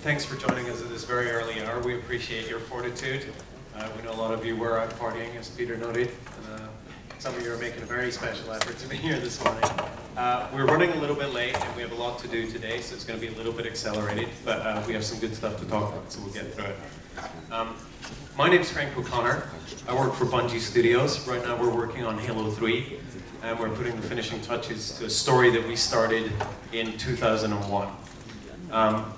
Thanks for joining us at this very early hour. We appreciate your fortitude. We know a lot of you were out partying, as Peter noted. Some of you are making a very special effort to be here this morning. We're running a little bit late, and we have a lot to do today, so it's going to be a little bit accelerated, but we have some good stuff to talk about, so we'll get through it. My name's Frank O'Connor. I work for Bungie Studios. Right now we're working on Halo 3, and we're putting the finishing touches to a story that we started in 2001.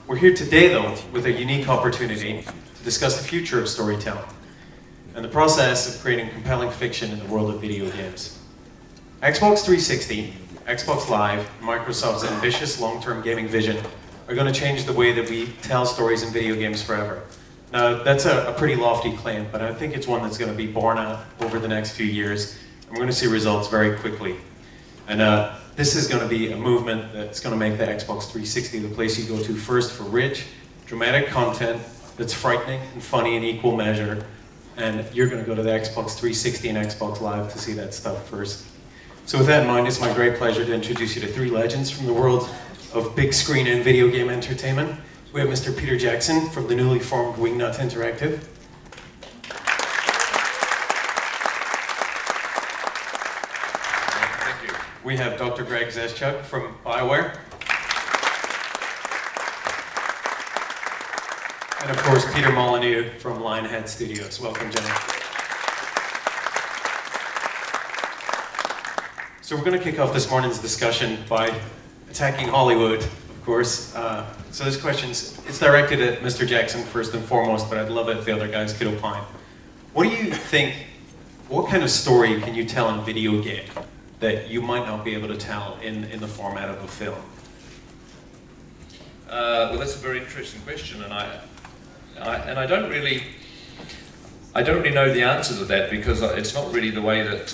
We're here today, though, with a unique opportunity to discuss the future of storytelling and the process of creating compelling fiction in the world of video games. Xbox 360, Xbox Live, and Microsoft's ambitious long-term gaming vision are going to change the way that we tell stories in video games forever. Now, that's a pretty lofty claim, but I think it's one that's going to be borne out over the next few years, and we're going to see results very quickly. And this is going to be a movement that's going to make the Xbox 360 the place you go to first for rich, dramatic content that's frightening and funny in equal measure. And you're going to go to the Xbox 360 and Xbox Live to see that stuff first. So with that in mind, it's my great pleasure to introduce you to three legends from the world of big screen and video game entertainment. We have Mr. Peter Jackson from the newly formed Wingnut Interactive. Thank you. We have Dr. Greg Zeschuk from BioWare. And of course, Peter Molyneux from Lionhead Studios. Welcome, gentlemen. So we're going to kick off this morning's discussion by attacking Hollywood, of course. So this question's, it's directed at Mr. Jackson first and foremost, but I'd love it if the other guys could opine. What do you think, what kind of story can you tell in a video game that you might not be able to tell in the format of a film? Well, that's a very interesting question, and I don't really know the answer to that, because it's not really the way that.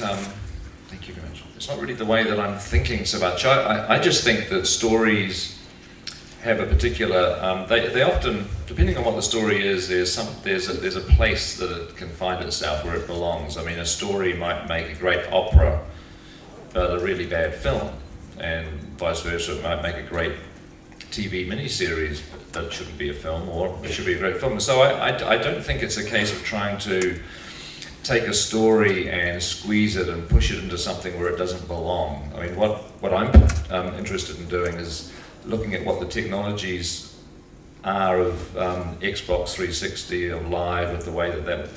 Thank you very much. It's not really the way that I'm thinking so much. I just think that stories have a particular. They often, depending on what the story is, there's a place that it can find itself where it belongs. I mean, a story might make a great opera, but a really bad film, and vice versa. It might make a great TV miniseries, but it shouldn't be a film, or it should be a great film. So I don't think it's a case of trying to take a story and squeeze it and push it into something where it doesn't belong. I mean, what I'm interested in doing is looking at what the technologies are of Xbox 360, of Live, of the way that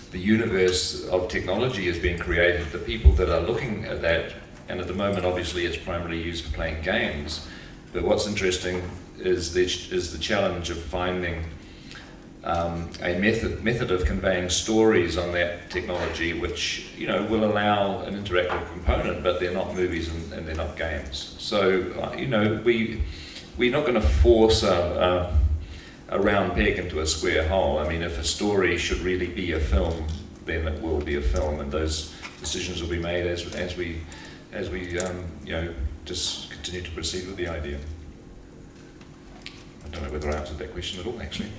the universe of technology is being created, the people that are looking at that, and at the moment obviously it's primarily used for playing games. But what's interesting is the challenge of finding a method of conveying stories on that technology, which will allow an interactive component, but they're not movies and they're not games. So we're not going to force a round peg into a square hole. I mean, if a story should really be a film, then it will be a film, and those decisions will be made as we just continue to proceed with the idea. I don't know whether I answered that question at all, actually.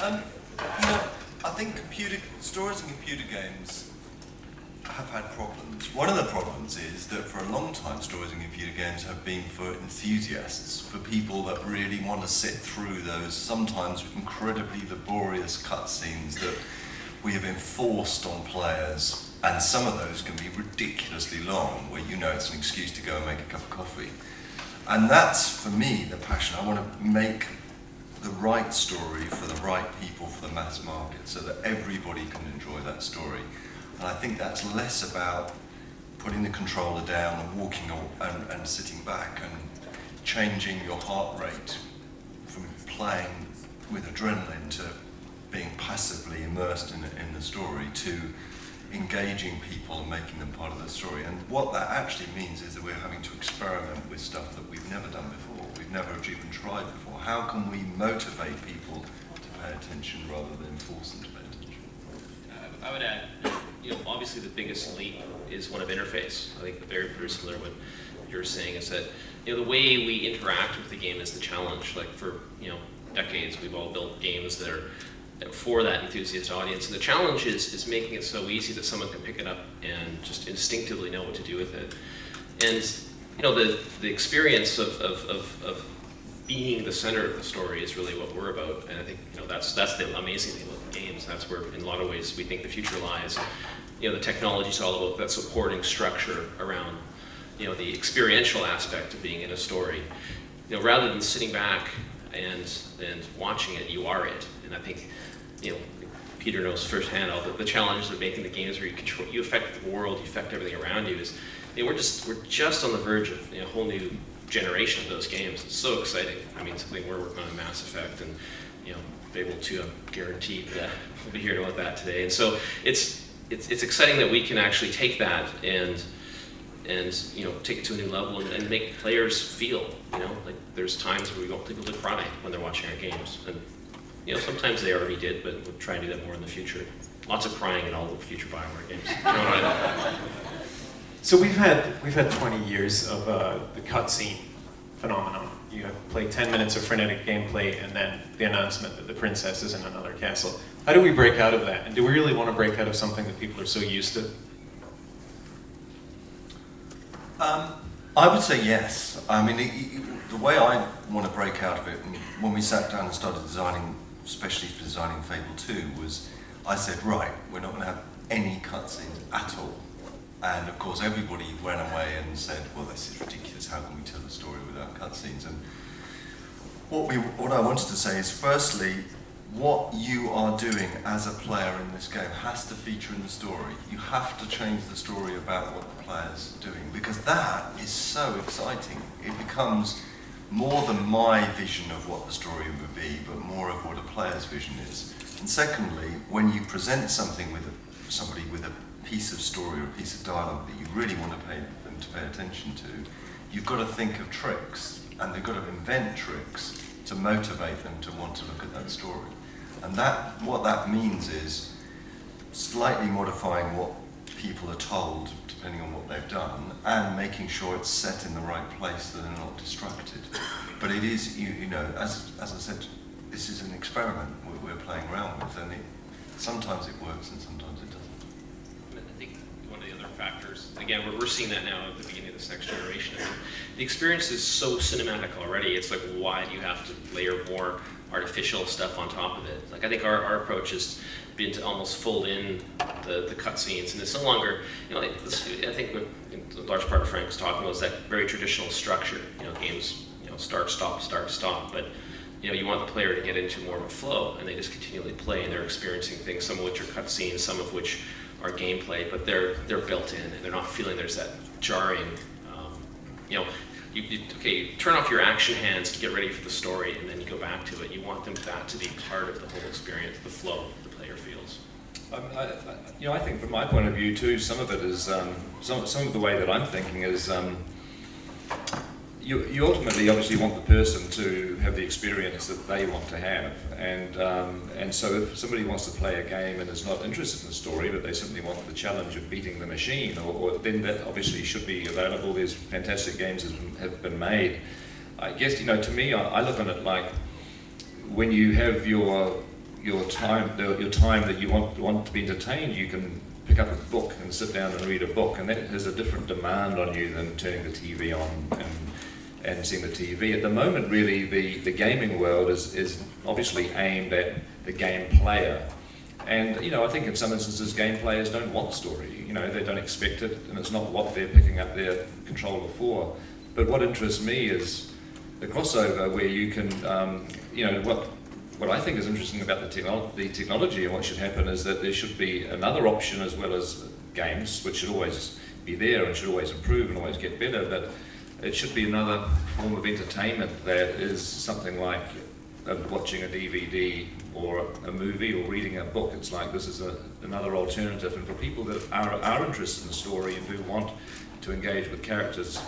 I think stories in computer games have had problems. One of the problems is that for a long time, stories in computer games have been for enthusiasts, for people that really want to sit through those sometimes incredibly laborious cutscenes that we have enforced on players. And some of those can be ridiculously long, where it's an excuse to go and make a cup of coffee. And that's, for me, the passion. I want to make the right story for the right people, for the mass market, so that everybody can enjoy that story. And I think that's less about putting the controller down and walking and sitting back and changing your heart rate from playing with adrenaline to being passively immersed in the story, to engaging people and making them part of the story. And what that actually means is that we're having to experiment with stuff that we've never done before, we've never even tried before. How can we motivate people to pay attention rather than force them to pay attention? I would add, obviously the biggest leap is one of interface. I think very similar to what you're saying is that, the way we interact with the game is the challenge. Like for, decades, we've all built games that are for that enthusiast audience. And the challenge is making it so easy that someone can pick it up and just instinctively know what to do with it. And the experience of being the center of the story is really what we're about. And I think that's the amazing thing about games. That's where, in a lot of ways, we think the future lies. The technology is all about that supporting structure around the experiential aspect of being in a story. Rather than sitting back and watching it, you are it. And I think Peter knows firsthand all the challenges of making the games where you affect the world, you affect everything around you. Is we're just on the verge of a whole new generation of those games. It's so exciting. I mean, something we're working on in Mass Effect, and able to guarantee that we'll be hearing about that today. And so it's exciting that we can actually take that and take it to a new level and make players feel. Like there's times where we want people to cry when they're watching our games, and sometimes they already did, but we'll try and do that more in the future. Lots of crying in all the future BioWare games. So we've had 20 years of the cutscene phenomenon. You have played 10 minutes of frenetic gameplay, and then the announcement that the princess is in another castle. How do we break out of that? And do we really want to break out of something that people are so used to? I would say yes. I mean, the way I want to break out of it, and when we sat down and started designing, especially for designing Fable 2, was I said, right, we're not going to have any cutscenes at all. And of course, everybody went away and said, well, this is ridiculous. How can we tell a story without cutscenes? And what I wanted to say is, firstly, what you are doing as a player in this game has to feature in the story. You have to change the story about what the player's doing, because that is so exciting. It becomes more than my vision of what the story would be, but more of what a player's vision is. And secondly, when you present something with somebody with a piece of story or a piece of dialogue that you really want to pay them to pay attention to, you've got to think of tricks, and they've got to invent tricks to motivate them to want to look at that story. And what that means is slightly modifying what people are told, depending on what they've done, and making sure it's set in the right place so they're not distracted. But it is, as I said, this is an experiment we're playing around with, and sometimes it works and sometimes it doesn't. I think one of the other factors, again, we're seeing that now at the beginning of this next generation. I mean, the experience is so cinematic already. It's like, why do you have to layer more artificial stuff on top of it? Like, I think our approach has been to almost fold in the cutscenes, and it's no longer, I think a large part of Frank was talking about was that very traditional structure. Games, start, stop, but you want the player to get into more of a flow, and they just continually play, and they're experiencing things, some of which are cutscenes, some of which are gameplay, but they're built in, and they're not feeling there's that jarring, you turn off your action hands to get ready for the story, and then you go back to it. You want that to be part of the whole experience, the flow the player feels. I think from my point of view too, some of it is, some of the way that I'm thinking is, you ultimately obviously want the person to have the experience that they want to have, and so if somebody wants to play a game and is not interested in the story, but they simply want the challenge of beating the machine, or then that obviously should be available. There's fantastic games that have been made. I guess, to me, I look on it like when you have your time that you want to be entertained, you can pick up a book and sit down and read a book, and that has a different demand on you than turning the TV on and seeing the TV. At the moment, really, the gaming world is obviously aimed at the game player. And, I think in some instances, game players don't want story. They don't expect it, and it's not what they're picking up their controller for. But what interests me is the crossover where you can, what I think is interesting about the technology and what should happen is that there should be another option as well as games, which should always be there and should always improve and always get better, but it should be another form of entertainment that is something like watching a DVD or a movie or reading a book. It's like this is another alternative, and for people that are interested in the story and do want to engage with characters,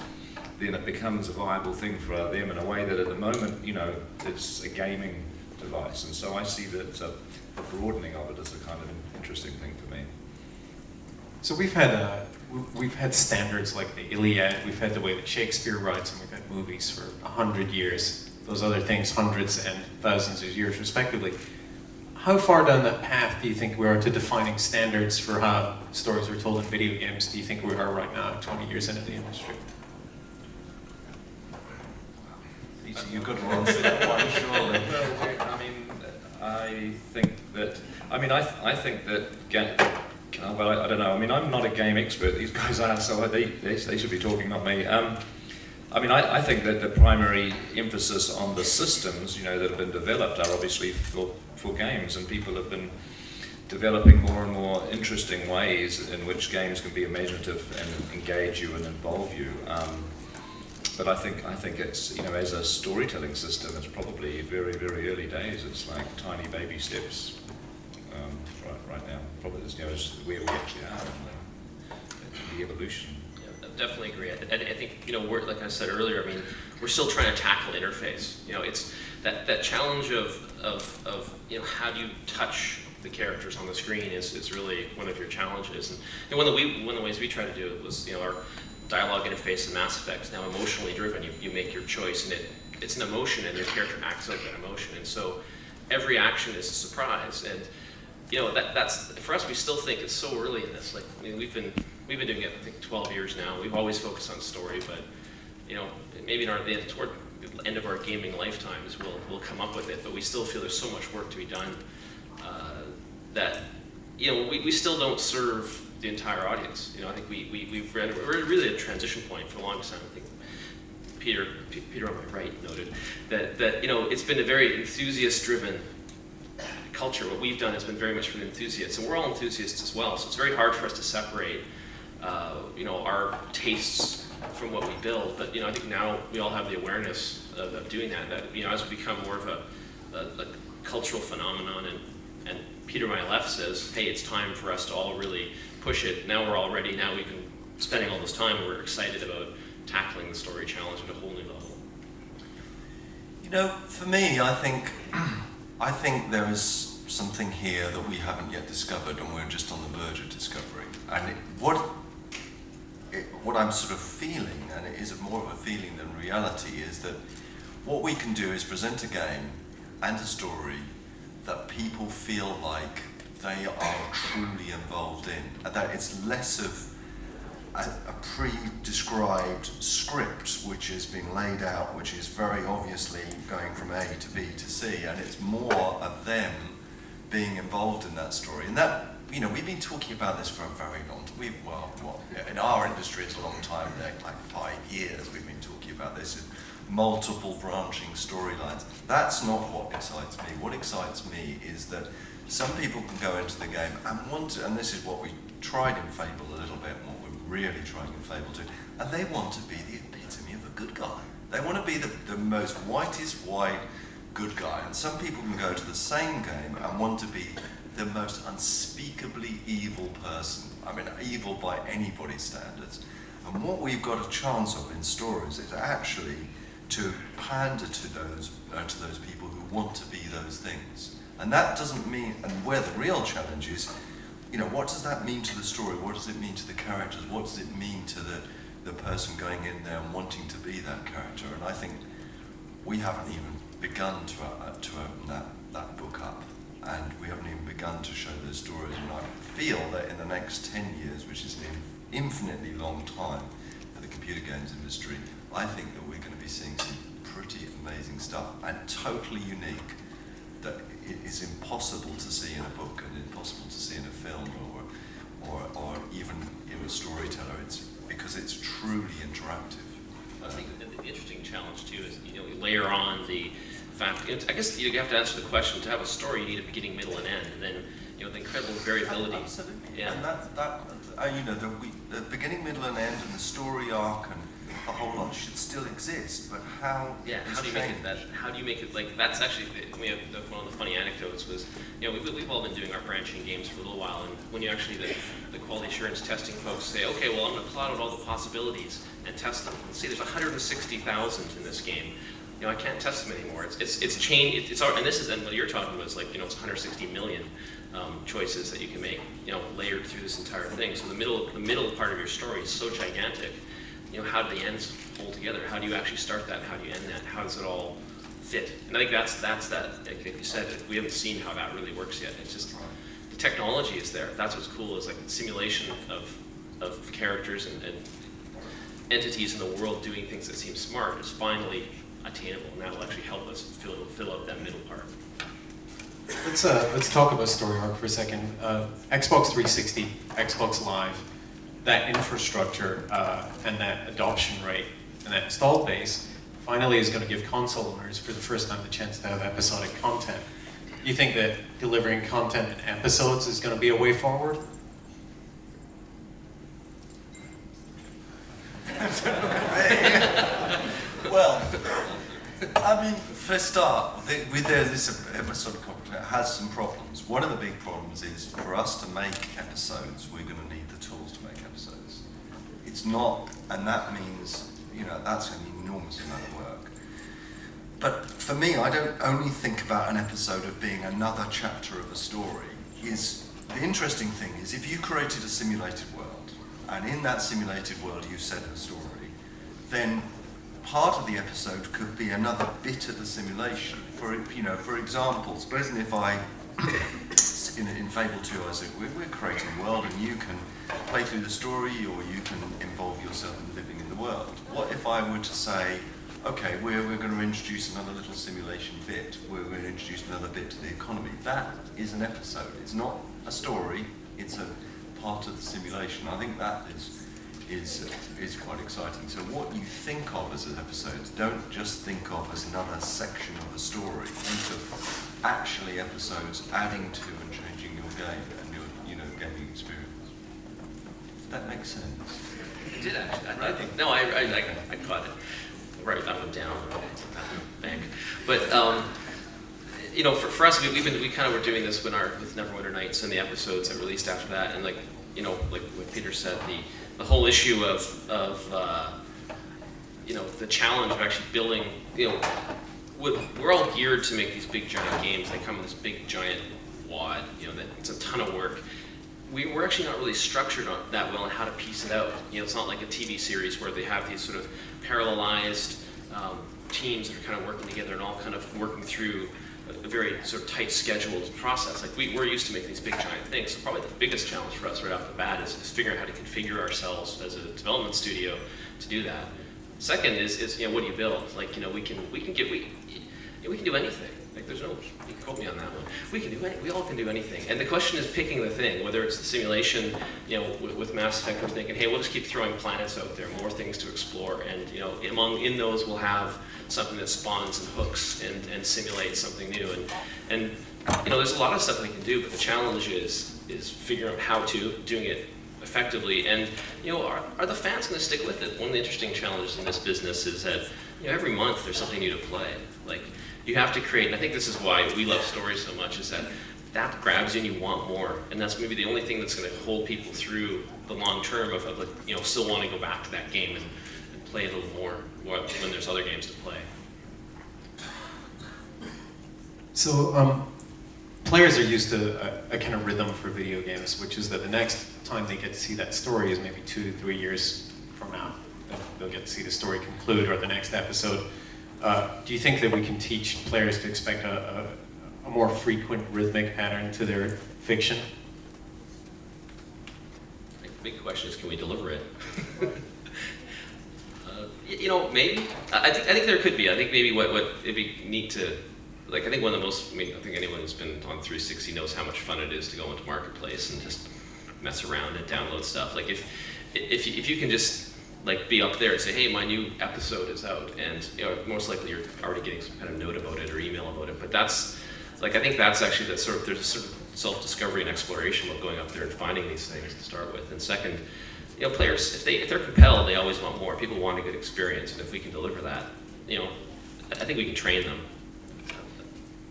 then it becomes a viable thing for them in a way that at the moment, it's a gaming device. And so I see that the broadening of it as a kind of an interesting thing for me. So we've had standards like the Iliad, we've had the way that Shakespeare writes, and we've had movies for 100 years. Those other things, hundreds and thousands of years respectively. How far down that path do you think we are to defining standards for how stories are told in video games do you think we are right now, 20 years into the industry? you've got to answer that one, surely. Well, I think that. I think that. Well, I don't know. I'm not a game expert. These guys are, so they should be talking, not me. I think that the primary emphasis on the systems, that have been developed are obviously for games, and people have been developing more and more interesting ways in which games can be imaginative and engage you and involve you. But I think it's, as a storytelling system, it's probably very, very early days. It's like tiny baby steps right now. Probably is where we actually are in the evolution. Yeah, I definitely agree. I think, we're, like I said earlier, we're still trying to tackle interface. It's that challenge of how do you touch the characters on the screen is really one of your challenges. And one of the ways we try to do it was, our dialogue interface in Mass Effect is now emotionally driven. You make your choice, and it's an emotion, and your character acts out that emotion. And so every action is a surprise. And that's for us. We still think it's so early in this. We've been doing it, I think, 12 years now. We've always focused on story, but maybe toward the end of our gaming lifetimes, we'll come up with it. But we still feel there's so much work to be done that we still don't serve the entire audience. I think we're really at a transition point for a long time. I think Peter on my right noted that it's been a very enthusiast-driven culture. What we've done has been very much for the enthusiasts, and we're all enthusiasts as well. So it's very hard for us to separate, our tastes from what we build. But I think now we all have the awareness of doing that. That as we become more of a cultural phenomenon, and Peter on my left says, hey, it's time for us to all really push it. Now we're all ready. Now we can spending all this time. We're excited about tackling the story challenge at a whole new level. For me, I think there is something here that we haven't yet discovered, and we're just on the verge of discovering. And what I'm sort of feeling, and it is more of a feeling than reality, is that what we can do is present a game and a story that people feel like they are truly involved in, and that it's less of a pre-described script which has been laid out, which is very obviously going from A to B to C, and it's more of them being involved in that story. And that, we've been talking about this for a very long time. In our industry it's a long time, like 5 years we've been talking about this, multiple branching storylines. That's not what excites me. What excites me is that some people can go into the game and this is what we tried in Fable a little bit, and what we're really trying in Fable too, and they want to be the epitome of a good guy. They want to be the most whitest white good guy. And some people can go to the same game and want to be the most unspeakably evil person. Evil by anybody's standards. And what we've got a chance of in stories is actually to pander to those people who want to be those things. And that doesn't mean, and where the real challenge is, what does that mean to the story? What does it mean to the characters? What does it mean to the person going in there and wanting to be that character? And I think we haven't even begun to open that book up, and we haven't even begun to show those stories. And I feel that in the next 10 years, which is an infinitely long time for the computer games industry, I think that we're going to be seeing some pretty amazing stuff, and totally unique, that it is impossible to see in a book and impossible to see in a film or even in a storyteller. It's because it's truly interactive. I think the interesting challenge too is you layer on the fact. I guess you have to answer the question. To have a story, you need a beginning, middle, and end, and then the incredible variability. Absolutely. Yeah. And the beginning, middle, and end, and the story arc, and the whole lot should still exist. But how? Yeah. How do you make it that? How do you make it like? That's actually one of the funny anecdotes was we've all been doing our branching games for a little while, and when you actually the quality assurance testing folks say, okay, well I'm going to plot out all the possibilities and test them. And see, there's 160,000 in this game. I can't test them anymore. It's changed. And this is, and what you're talking about is like it's 160 million choices that you can make, layered through this entire thing. So the middle part of your story is so gigantic. How do the ends hold together? How do you actually start that? How do you end that? How does it all fit? And I think that's that. Like you said, we haven't seen how that really works yet. It's just the technology is there. That's what's cool. Is like the simulation of characters and entities in the world doing things that seem smart is finally attainable, and that will actually help us fill out that middle part. Let's talk about story arc for a second. Xbox 360, Xbox Live, that infrastructure and that adoption rate and that install base finally is going to give console owners for the first time the chance to have episodic content. Do you think that delivering content in episodes is going to be a way forward? Well, I mean, for a start, this episodic content has some problems. One of the big problems is for us to make episodes, we're going to need the tools to make episodes. It's not, and that means, that's an enormous amount of work. But for me, I don't only think about an episode of being another chapter of a story. The interesting thing is, if you created a simulated world, and in that simulated world you set a story, then part of the episode could be another bit of the simulation. For example, supposing if in Fable 2 I say, we're creating a world and you can play through the story or you can involve yourself in living in the world. What if I were to say, okay, we're going to introduce another little simulation bit, we're going to introduce another bit to the economy. That is an episode. It's not a story, it's a part of the simulation. I think that is quite exciting. So what you think of as episodes, don't just think of as another section of the story. Think of actually episodes adding to and changing your game and your gaming experience. Does that make sense? It did actually. I think. No, I caught it. Write that one down. Bank. But for us, we kind of were doing this with Neverwinter Nights and the episodes that released after that, and like what Peter said, the whole issue of the challenge of actually building. We're all geared to make these big giant games. They come in this big giant wad. That it's a ton of work. We're actually not really structured that well on how to piece it out. It's not like a TV series where they have these sort of parallelized teams that are kind of working together and all kind of working through a very sort of tight scheduled process. Like we're used to making these big giant things. So probably the biggest challenge for us right off the bat is figuring out how to configure ourselves as a development studio to do that. Second is what do you build? Like we can do anything. Like there's no, you can quote me on that one. We all can do anything. And the question is picking the thing, whether it's the simulation, with Mass Effect, we're thinking, hey, we'll just keep throwing planets out there, more things to explore, and in those we'll have something that spawns and hooks and simulates something new. And there's a lot of stuff we can do, but the challenge is figuring out how to, doing it effectively, and are the fans going to stick with it? One of the interesting challenges in this business is that every month there's something new to play. Like you have to create, and I think this is why we love stories so much, is that grabs you and you want more, and that's maybe the only thing that's going to hold people through the long term of still wanting to go back to that game and play a little more when there's other games to play. So players are used to a kind of rhythm for video games, which is that the next time they get to see that story is maybe 2 to 3 years from now. They'll get to see the story conclude or the next episode. Do you think that we can teach players to expect a more frequent rhythmic pattern to their fiction? The big question is, can we deliver it? Maybe. I think there could be. I think maybe what it'd be neat to, I think one of the most, I think anyone who's been on 360 knows how much fun it is to go into Marketplace and just mess around and download stuff. Like if you can just be up there and say, hey, my new episode is out, and most likely you're already getting some kind of note about it or email about it. But that's I think that's actually there's a sort of self-discovery and exploration of going up there and finding these things to start with. And second, players, if they're compelled, they always want more. People want a good experience, and if we can deliver that, I think we can train them.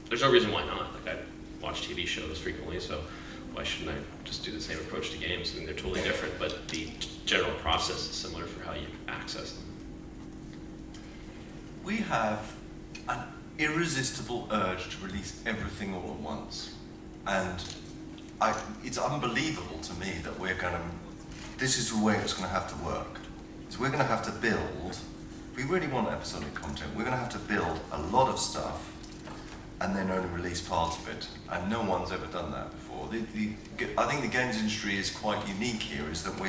There's no reason why not. I watch TV shows frequently, so why shouldn't I just do the same approach to games? I mean, they're totally different, but the general process is similar for how you access them. We have an irresistible urge to release everything all at once. And it's unbelievable to me that this is the way it's going to have to work. So we're going to have to build, if we really want episodic content, we're going to have to build a lot of stuff and then only release part of it. And no one's ever done that before. I think the games industry is quite unique here, is that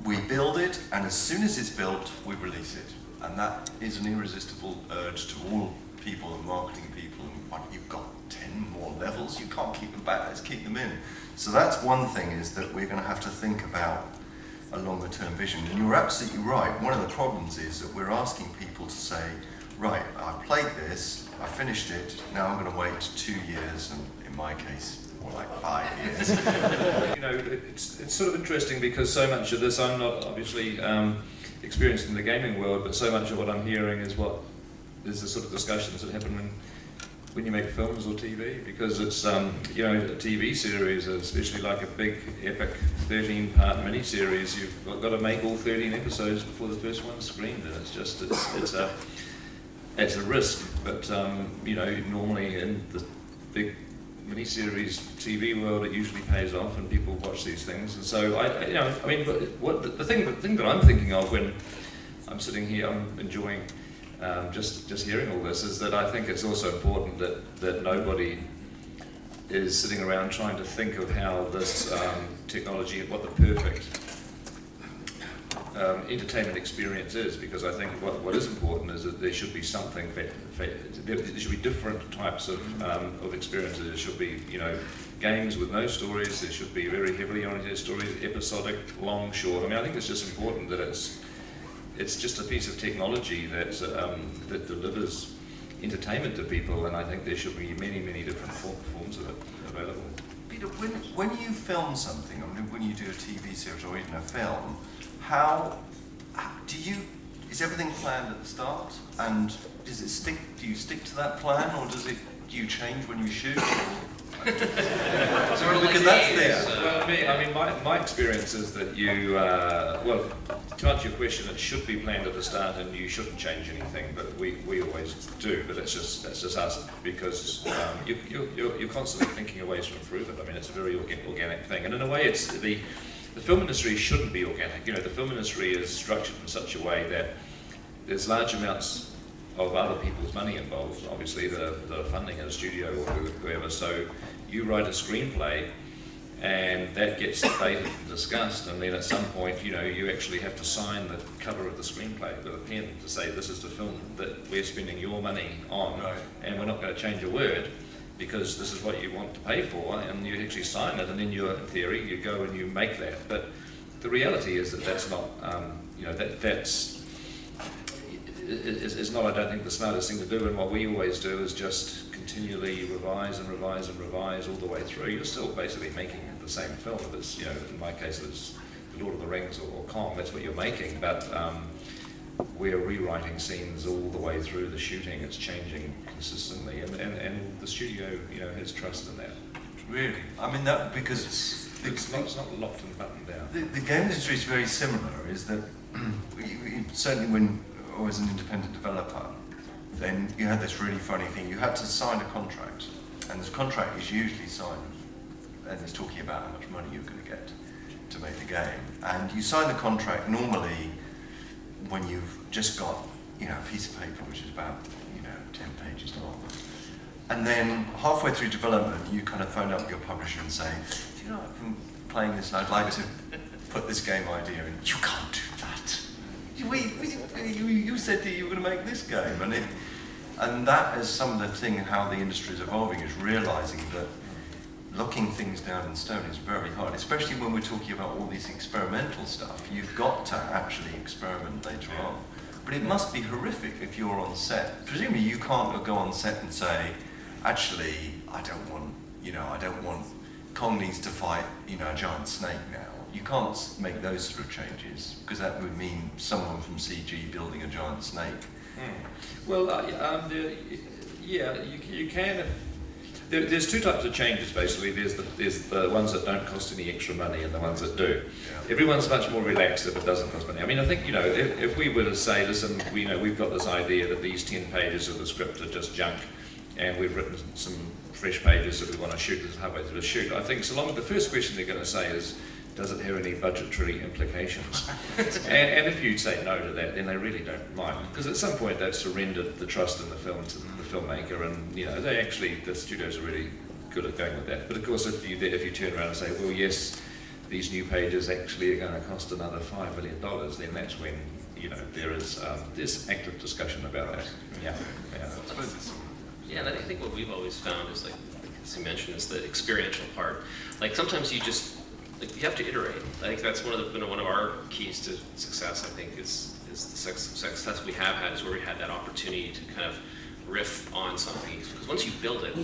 we build it, and as soon as it's built, we release it. And that is an irresistible urge to all people and marketing people. And what, you've got 10 more levels, you can't keep them back, let's keep them in. So that's one thing, is that we're going to have to think about a longer term vision. And you're absolutely right. One of the problems is that we're asking people to say, right, I played this, I finished it, now I'm going to wait 2 years, and in my case, more like 5 years. You know, it's sort of interesting because so much of this, I'm not obviously experienced in the gaming world, but so much of what I'm hearing is the sort of discussions that happen when you make films or TV, because it's, you know, a TV series, especially like a big, epic 13-part miniseries, you've got to make all 13 episodes before the first one's screened, and it's just, it's a risk, but, you know, normally in the big miniseries TV world, it usually pays off, and people watch these things, and so, you know, I mean, what the thing that I'm thinking of when I'm sitting here, I'm enjoying just hearing all this, is that I think it's also important that nobody is sitting around trying to think of how this technology, what the perfect entertainment experience is, because I think what is important is that there should be something, there should be different types of experiences. There should be, you know, games with no stories, there should be very heavily oriented stories, episodic, long, short. I mean, I think it's just important that it's just a piece of technology that delivers entertainment to people, and I think there should be many, many different forms of it available. Peter, when you film something, I mean, when you do a TV series or even a film, is everything planned at the start? And do you stick to that plan, or do you change when you shoot? Because that's there. Well, I mean, my experience is that you, well, to answer your question, it should be planned at the start, and you shouldn't change anything. But we always do. But that's just us, because you're constantly thinking of ways to improve it. I mean, it's a very organic thing, and in a way, it's the film industry shouldn't be organic. You know, the film industry is structured in such a way that there's large amounts of other people's money involved, obviously, that are funding a studio or whoever. So you write a screenplay, and that gets debated and discussed, and then at some point, you know, you actually have to sign the cover of the screenplay with a pen to say this is the film that we're spending your money on, right, and we're not going to change a word, because this is what you want to pay for, and you actually sign it, and then in theory, you go and you make that. But the reality is that that's not, you know, that's not, I don't think, the smartest thing to do, and what we always do is just continually revise and revise and revise all the way through. You're still basically making the same film. It's, you know, in my case, it's The Lord of the Rings or Kong, that's what you're making, but we're rewriting scenes all the way through the shooting. It's changing consistently, and the studio, you know, has trust in that. Really? I mean, that, because it's not locked and buttoned down. The game industry is very similar, is that certainly when I was an independent developer, then you had this really funny thing. You had to sign a contract, and this contract is usually signed, and it's talking about how much money you're going to get to make the game. And you sign the contract normally when you've just got, you know, a piece of paper which is about, you know, 10 pages long. And then halfway through development, you kind of phone up your publisher and say, do you know, I've been playing this and I'd like to put this game idea in. You can't do that. You said that you were going to make this game. And that is some of the thing, how the industry is evolving, is realizing that locking things down in stone is very hard, especially when we're talking about all this experimental stuff. You've got to actually experiment later on. But it must be horrific if you're on set. Presumably you can't go on set and say, actually, I don't want Kong needs to fight, you know, a giant snake now. You can't make those sort of changes, because that would mean someone from CG building a giant snake. Well, yeah, you can. There's two types of changes, basically. There's the ones that don't cost any extra money and the ones that do. Yeah. Everyone's much more relaxed if it doesn't cost money. I mean, I think, you know, if we were to say, listen, we've got this idea that these 10 pages of the script are just junk, and we've written some fresh pages that we want to shoot, this is halfway through the shoot, I think so long as the first question they're going to say is, does it have any budgetary implications? and if you say no to that, then they really don't mind, because at some point they've surrendered the trust in the film to the filmmaker, and, you know, the studios are really good at going with that. But of course, if you turn around and say, well, yes, these new pages actually are going to cost another $5 million, then that's when there is there's active discussion about that. Yeah, yeah. I suppose it's Yeah, and I think what we've always found is, like as you mentioned, is the experiential part. Like sometimes you just, like, you have to iterate. I think that's one of our keys to success. I think is the success we have had is where we had that opportunity to kind of riff on something. Because once you build it,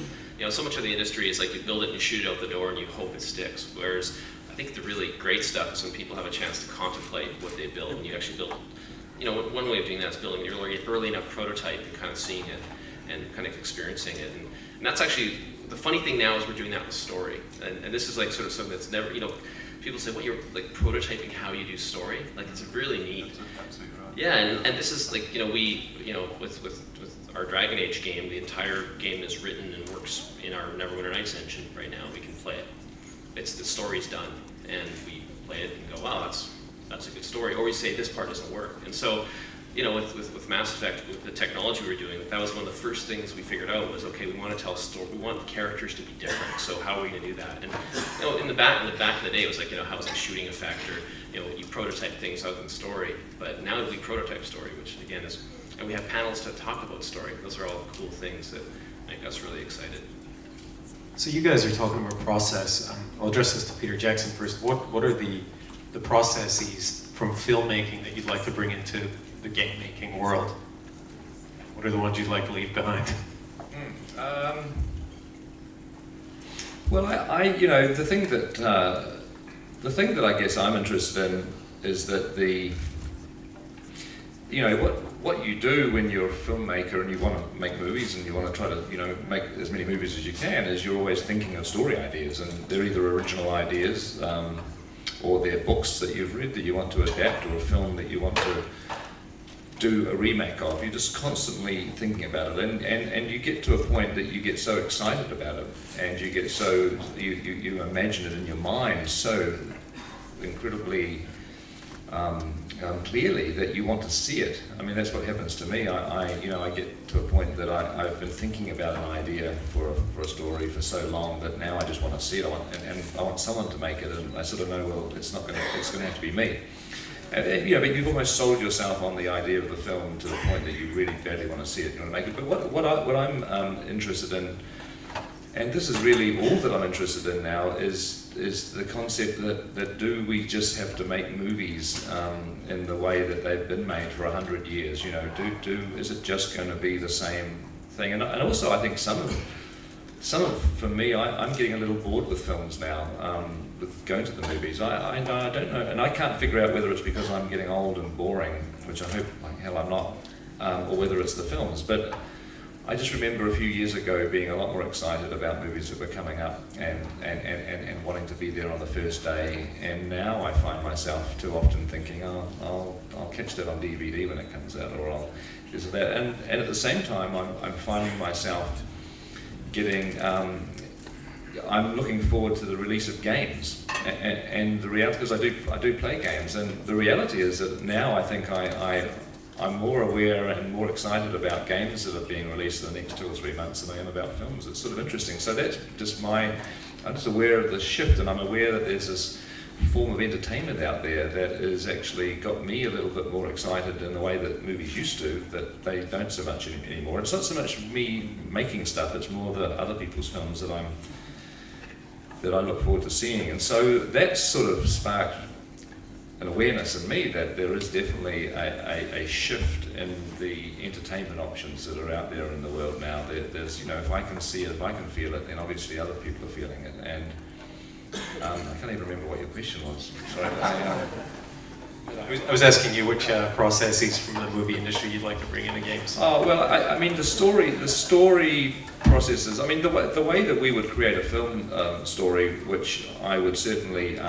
so much of the industry is like you build it and you shoot it out the door and you hope it sticks. Whereas I think the really great stuff is when people have a chance to contemplate what they build and you actually build. One way of doing that is building an early enough prototype and kind of seeing it and kind of experiencing it. And that's actually, the funny thing now is we're doing that with story. And this is like sort of something that's never, people say, well, you're like prototyping how you do story. Like it's really neat. absolutely right. Yeah, and this is like, with our Dragon Age game, the entire game is written and works in our Neverwinter Nights engine right now. We can play it. The story's done, and we play it and go, wow, that's a good story. Or we say this part doesn't work. And so, with Mass Effect, with the technology we were doing, that was one of the first things we figured out was, okay, we want to tell a story. We want the characters to be different. So how are we going to do that? And in the back of the day, it was like, how's the shooting effect? Or you prototype things other than story. But now we prototype story, which again is, and we have panels to talk about story. Those are all cool things that make us really excited. So you guys are talking about process. I'll address this to Peter Jackson first. What are the processes from filmmaking that you'd like to bring into the game making world? What are the ones you'd like to leave behind? Well, the thing that I guess I'm interested in is that what you do when you're a filmmaker and you want to make movies and you want to try to make as many movies as you can is you're always thinking of story ideas, and they're either original ideas or they're books that you've read that you want to adapt, or a film that you want to do a remake of. You're just constantly thinking about it, and you get to a point that you get so excited about it, and you get so you imagine it in your mind so incredibly clearly that you want to see it. I mean, that's what happens to me. I get to a point that I've been thinking about an idea for a story for so long that now I just want to see it. I want someone to make it, and I sort of know, well, it's going to have to be me. But you've almost sold yourself on the idea of the film to the point that you really badly want to see it, you want to make it. But what I'm interested in, and this is really all that I'm interested in now, is the concept that do we just have to make movies in the way that they've been made for 100 years? Is it just going to be the same thing? And also, I think some of for me, I'm getting a little bored with films now, with going to the movies. I don't know, and I can't figure out whether it's because I'm getting old and boring, which I hope like hell I'm not, or whether it's the films. But I just remember a few years ago being a lot more excited about movies that were coming up and wanting to be there on the first day. And now I find myself too often thinking, I'll catch that on DVD when it comes out, or I'll do that. And at the same time, I'm finding myself getting. I'm looking forward to the release of games, and the reality, because I do play games, and the reality is that now I think I'm more aware and more excited about games that are being released in the next 2 or 3 months than I am about films. It's sort of interesting. So that's just I'm just aware of the shift, and I'm aware that there's this form of entertainment out there that has actually got me a little bit more excited in the way that movies used to, that they don't so much anymore. It's not so much me making stuff, it's more the other people's films that I look forward to seeing. And so that's sort of sparked an awareness in me that there is definitely a shift in the entertainment options that are out there in the world now. There's, if I can see it, if I can feel it, then obviously other people are feeling it. And I can't even remember what your question was. Sorry. I was asking you which processes from the movie industry you'd like to bring into games. Oh well, I mean the story processes. I mean the way that we would create a film story, which I would certainly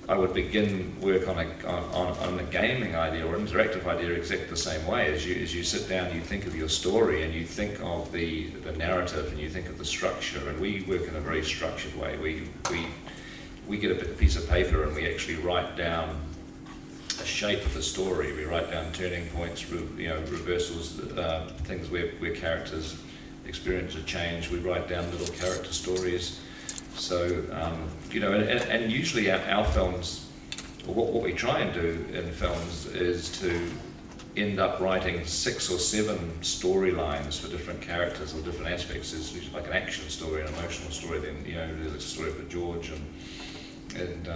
I would begin work on a gaming idea or interactive idea exactly the same way. As you sit down, you think of your story and you think of the narrative and you think of the structure. And we work in a very structured way. We get a piece of paper and we actually write down a shape of the story. We write down turning points, reversals, things where characters experience a change. We write down little character stories. So, and usually our films, what we try and do in films is to end up writing 6 or 7 storylines for different characters or different aspects. There's usually like an action story, an emotional story, then there's a story for George and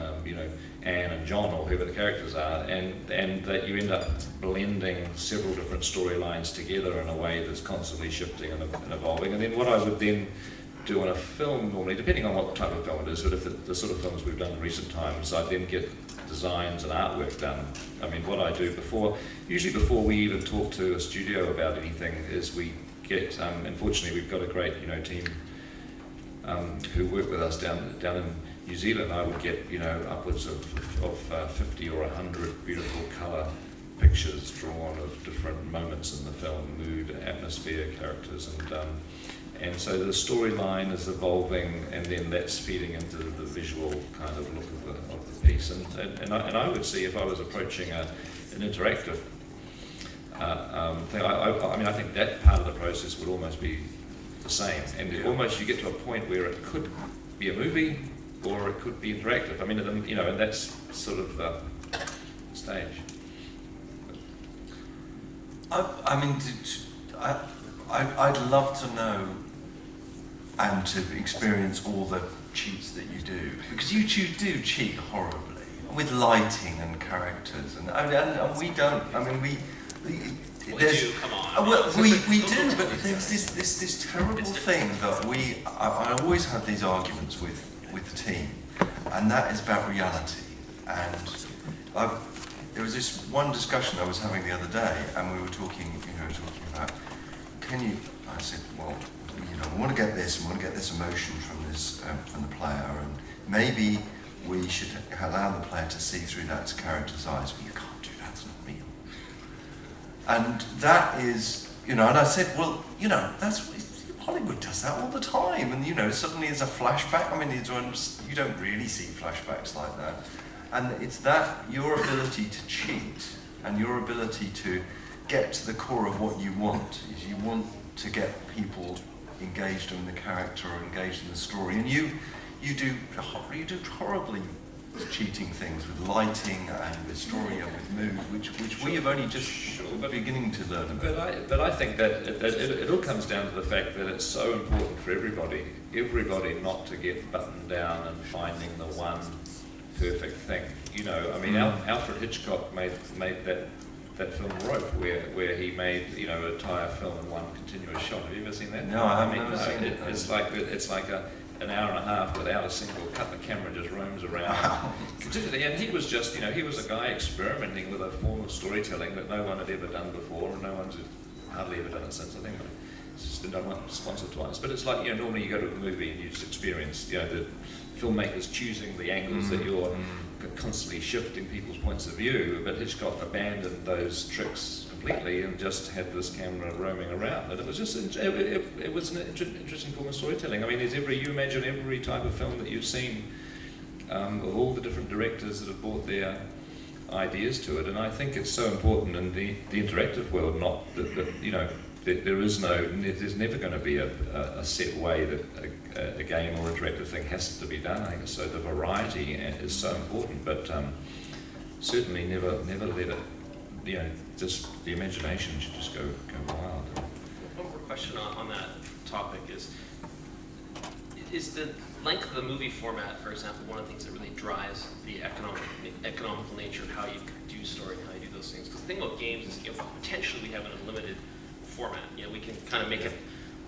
Anne and John or whoever the characters are, and that you end up blending several different storylines together in a way that's constantly shifting and evolving. And then what I would then do on a film normally, depending on what type of film it is, but if the sort of films we've done in recent times, I then get designs and artwork done. I mean, what I do usually before we even talk to a studio about anything, is we get, unfortunately we've got a great team who work with us down in New Zealand. I would get upwards of 50 or 100 beautiful colour pictures drawn of different moments in the film, mood, atmosphere, characters, and so the storyline is evolving, and then that's feeding into the visual kind of look of the piece. And I would see, if I was approaching an interactive thing, I mean I think that part of the process would almost be the same, and almost you get to a point where it could be a movie or it could be interactive. I mean, and that's sort of the stage. I'd love to know and to experience all the cheats that you do, because you do cheat horribly with lighting and characters, and we don't. I mean, we do. Come on. Well, we do, but there's this terrible thing that I always have these arguments with the team, and that is about reality. And there was this one discussion I was having the other day, and we were talking about, I said, well, we want to get this, and we want to get this emotion from the player, and maybe we should allow the player to see through that character's eyes. Well, you can't do that, it's not real. And that is, and I said, well, that's Hollywood does that all the time, and suddenly there's a flashback. I mean, you don't really see flashbacks like that, and it's that your ability to cheat and your ability to get to the core of what you want is you want to get people engaged in the character or engaged in the story, and you do horribly cheating things with lighting and with story and with mood, which we have only just beginning to learn about. But I think that it all comes down to the fact that it's so important for everybody not to get buttoned down and finding the one perfect thing. I mean, Alfred Hitchcock made that film Rope, where he made an entire film in one continuous shot. Have you ever seen that? No, I haven't seen it. It's like an hour and a half without a single cut. The camera just roams around. And he was just, he was a guy experimenting with a form of storytelling that no one had ever done before, and no one's hardly ever done it since. I think it's just been done once or twice. But it's like, normally you go to a movie and you just experience, the filmmakers choosing the angles that you're constantly shifting people's points of view. But Hitchcock abandoned those tricks completely and just had this camera roaming around, and it was just it was an interesting form of storytelling. I mean, you imagine every type of film that you've seen, of all the different directors that have brought their ideas to it, and I think it's so important in the interactive world. Not that there's never going to be a set way that a game or interactive thing has to be done. I think so. The variety is so important, but certainly never let it. Just the imagination should just go wild. One more question on that topic is the length of the movie format, for example, one of the things that really drives the economical nature of how you do story and how you do those things. Because the thing about games is, potentially we have an unlimited format. We can kind of make it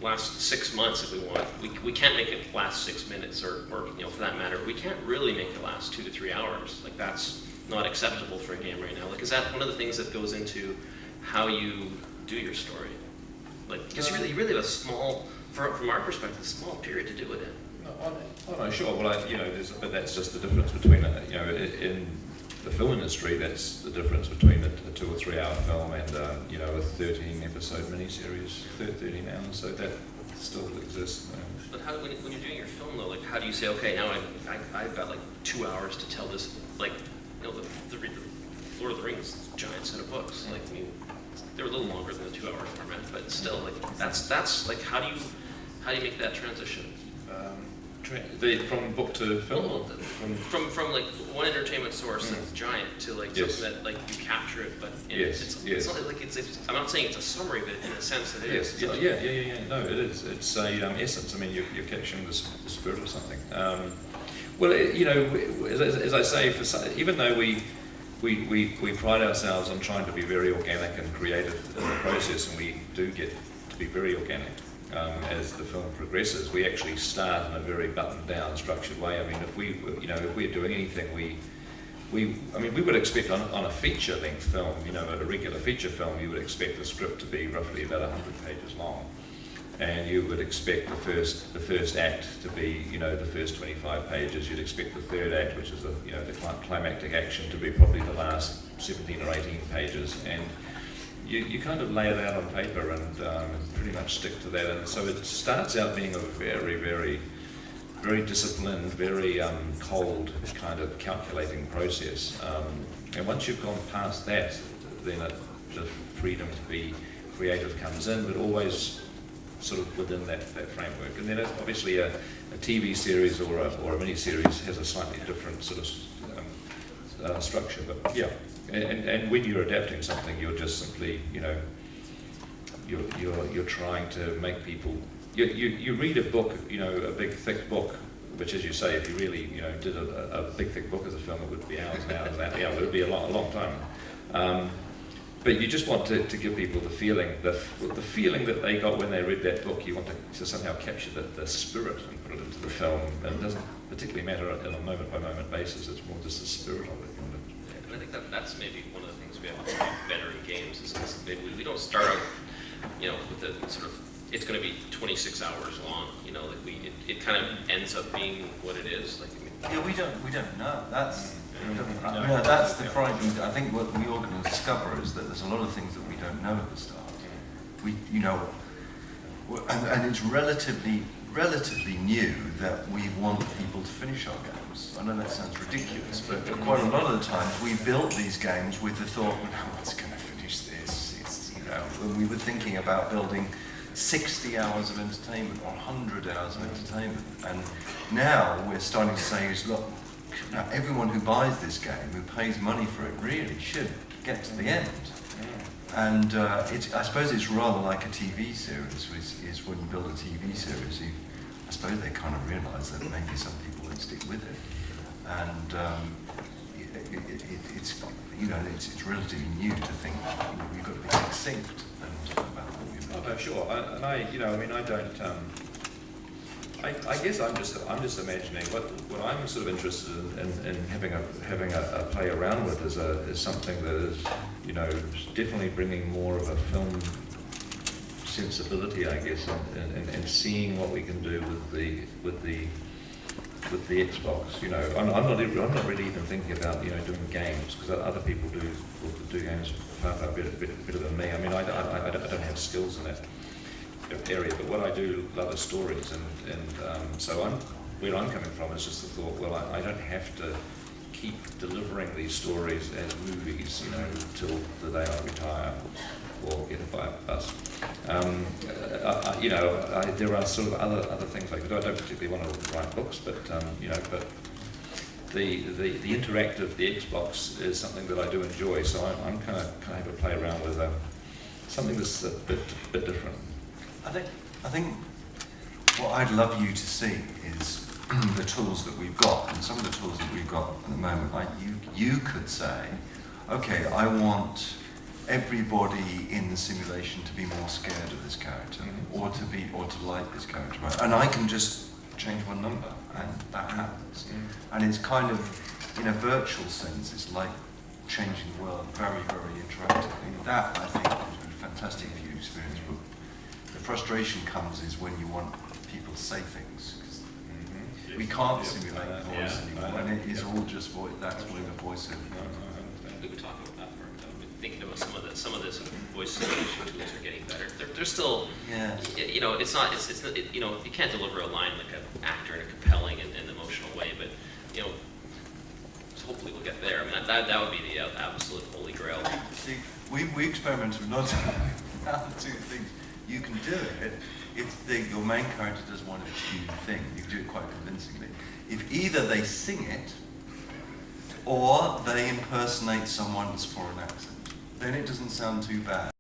last 6 months if we want. We can't make it last 6 minutes, or for that matter, we can't really make it last 2 to 3 hours. Like, that's not acceptable for a game right now. Like, is that one of the things that goes into how you do your story? Like, because you really have a small, from our perspective, a small period to do it in. No, sure. Well, but that's just the difference between in the film industry. That's the difference between a 2 or 3 hour film and a 13 episode miniseries, 13 hours. So that still exists. But when you're doing your film though, like, how do you say, okay, now I've got like 2 hours to tell this, like, the Lord of the Rings giant set of books. Like, I mean, they're a little longer than the 2 hour format, but still, like, that's like, how do you make that transition? from book to film? Well, from like one entertainment source that's giant to like Yes. something that like you capture it, but Yes, it's not like it's I'm not saying it's a summary, but in a sense it is. Yes, yeah. No, it is. It's a essence. I mean, you're capturing the spirit of something. Well, as I say, even though we pride ourselves on trying to be very organic and creative in the process, and we do get to be very organic as the film progresses, we actually start in a very buttoned-down, structured way. I mean, if we're doing anything, we would expect on a feature-length film, a regular feature film, you would expect the script to be roughly about 100 pages long, and you would expect the first act to be, the first 25 pages. You'd expect the third act, which is the climactic action, to be probably the last 17 or 18 pages, and you kind of lay it out on paper and pretty much stick to that. And so it starts out being a very, very, very disciplined, very cold kind of calculating process. And once you've gone past that, then the freedom to be creative comes in, but always sort of within that framework. And then obviously a TV series or a mini-series has a slightly different sort of structure, but yeah. And when you're adapting something, you're just simply, you're trying to make people. You read a book, a big thick book, which, as you say, if you really, did a big thick book as a film, it would be hours and hours and hours. Yeah, it would be a long time. But you just want to give people the feeling, the feeling that they got when they read that book. You want to somehow capture the spirit and put it into the film. And it doesn't particularly matter on a moment by moment basis. It's more just the spirit of it. And I think that's maybe one of the things we have to do better in games is maybe we don't start out, with the sort of it's going to be 26 hours long. It kind of ends up being what it is. Yeah, we don't know. That's the frightening. I think what we all going to discover is that there's a lot of things that we don't know at the start. And it's relatively new that we want people to finish our games. I know that sounds ridiculous, but quite a lot of the times we built these games with the thought, well, no one's going to finish this. When we were thinking about building 60 hours of entertainment or 100 hours of entertainment, and now we're starting to say, look, now everyone who buys this game, who pays money for it, really should get to the end. And I suppose it's rather like a TV series. Is when you build a TV series, I suppose they kind of realise that maybe some people won't stick with it, and it's relatively new to think we've got to be succinct and talk about what we've done. Oh no, sure. I guess I'm just imagining what I'm sort of interested in having a play around with is something that is definitely bringing more of a film sensibility, I guess, and seeing what we can do with the Xbox. I'm not really even thinking about doing games, because other people do games far better than me. I mean, I don't have skills in that area, but what I do love is stories, and so where I'm coming from is just the thought, well, I don't have to keep delivering these stories as movies, till the day I retire or get hit by a bus. There are sort of other things I could do. I don't particularly want to write books, but but the interactive, the Xbox is something that I do enjoy. So I'm kind of have a play around with something that's a bit different. I think what I'd love you to see is the tools that we've got, and some of the tools that we've got at the moment. Like you could say, okay, I want everybody in the simulation to be more scared of this character, or to like this character, and I can just change one number, and that happens. And it's kind of, in a virtual sense, it's like changing the world very, very interactively. That, I think, would be fantastic if you experience. But the frustration comes is when you want people to say things. We can't simulate voice anymore, and it is all just voice. That's where the voice is. We were talking about that for thinking about some of the sort of voice simulation tools are getting better. They're still, it's not, you can't deliver a line like an actor in a compelling and emotional way, but hopefully we'll get there. I mean, that would be the absolute holy grail. See, we experimented with not found two things. You can do it, if your main character does one of two things, you can do it quite convincingly. If either they sing it, or they impersonate someone's foreign accent, then it doesn't sound too bad.